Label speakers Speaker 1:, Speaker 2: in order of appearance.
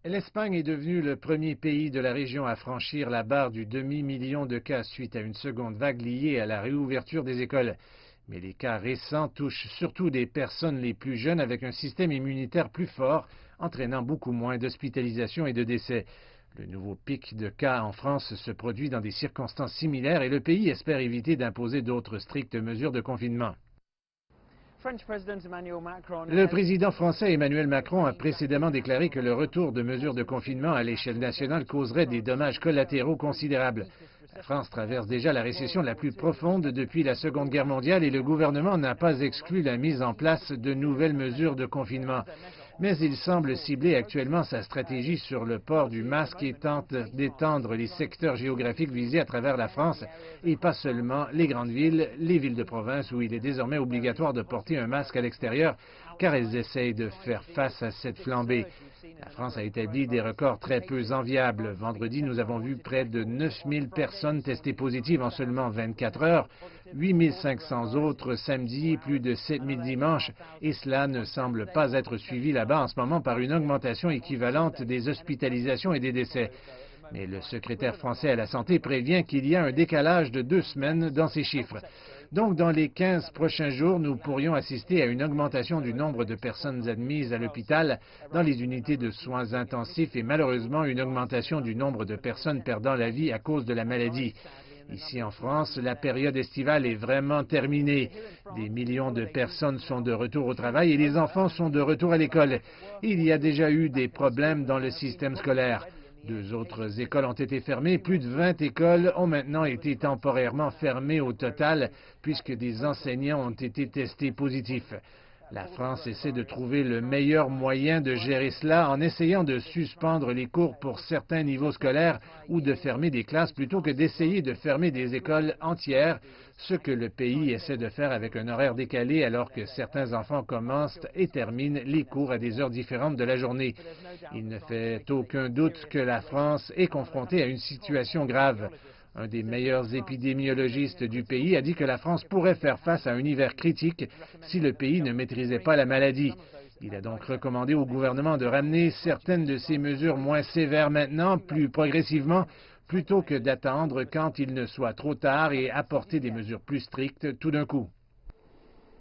Speaker 1: L'Espagne est devenue le premier pays de la région à franchir la barre du demi-million de cas suite à une seconde vague liée à la réouverture des écoles. Mais les cas récents touchent surtout des personnes les plus jeunes avec un système immunitaire plus fort, entraînant beaucoup moins d'hospitalisations et de décès. Le nouveau pic de cas en France se produit dans des circonstances similaires et le pays espère éviter d'imposer d'autres strictes mesures de confinement. Le président français Emmanuel Macron a précédemment déclaré que le retour de mesures de confinement à l'échelle nationale causerait des dommages collatéraux considérables. La France traverse déjà la récession la plus profonde depuis la Seconde Guerre mondiale et le gouvernement n'a pas exclu la mise en place de nouvelles mesures de confinement. Mais il semble cibler actuellement sa stratégie sur le port du masque et tente d'étendre les secteurs géographiques visés à travers la France et pas seulement les grandes villes, les villes de province où il est désormais obligatoire de porter un masque à l'extérieur car elles essayent de faire face à cette flambée. La France a établi des records très peu enviables. Vendredi, nous avons vu près de 9000 personnes testées positives en seulement 24 heures, 8500 autres samedi, plus de 7000 dimanche, et cela ne semble pas être suivi là-bas en ce moment par une augmentation équivalente des hospitalisations et des décès. Mais le secrétaire français à la Santé prévient qu'il y a un décalage de 2 semaines dans ces chiffres. Donc, dans les 15 prochains jours, nous pourrions assister à une augmentation du nombre de personnes admises à l'hôpital dans les unités de soins intensifs et malheureusement une augmentation du nombre de personnes perdant la vie à cause de la maladie. Ici en France, la période estivale est vraiment terminée. Des millions de personnes sont de retour au travail et les enfants sont de retour à l'école. Il y a déjà eu des problèmes dans le système scolaire. 2 autres écoles ont été fermées. Plus de 20 écoles ont maintenant été temporairement fermées au total puisque des enseignants ont été testés positifs. La France essaie de trouver le meilleur moyen de gérer cela en essayant de suspendre les cours pour certains niveaux scolaires ou de fermer des classes plutôt que d'essayer de fermer des écoles entières, ce que le pays essaie de faire avec un horaire décalé alors que certains enfants commencent et terminent les cours à des heures différentes de la journée. Il ne fait aucun doute que la France est confrontée à une situation grave. Un des meilleurs épidémiologistes du pays a dit que la France pourrait faire face à un hiver critique si le pays ne maîtrisait pas la maladie. Il a donc recommandé au gouvernement de ramener certaines de ces mesures moins sévères maintenant, plus progressivement, plutôt que d'attendre quand il ne soit trop tard et apporter des mesures plus strictes tout d'un coup.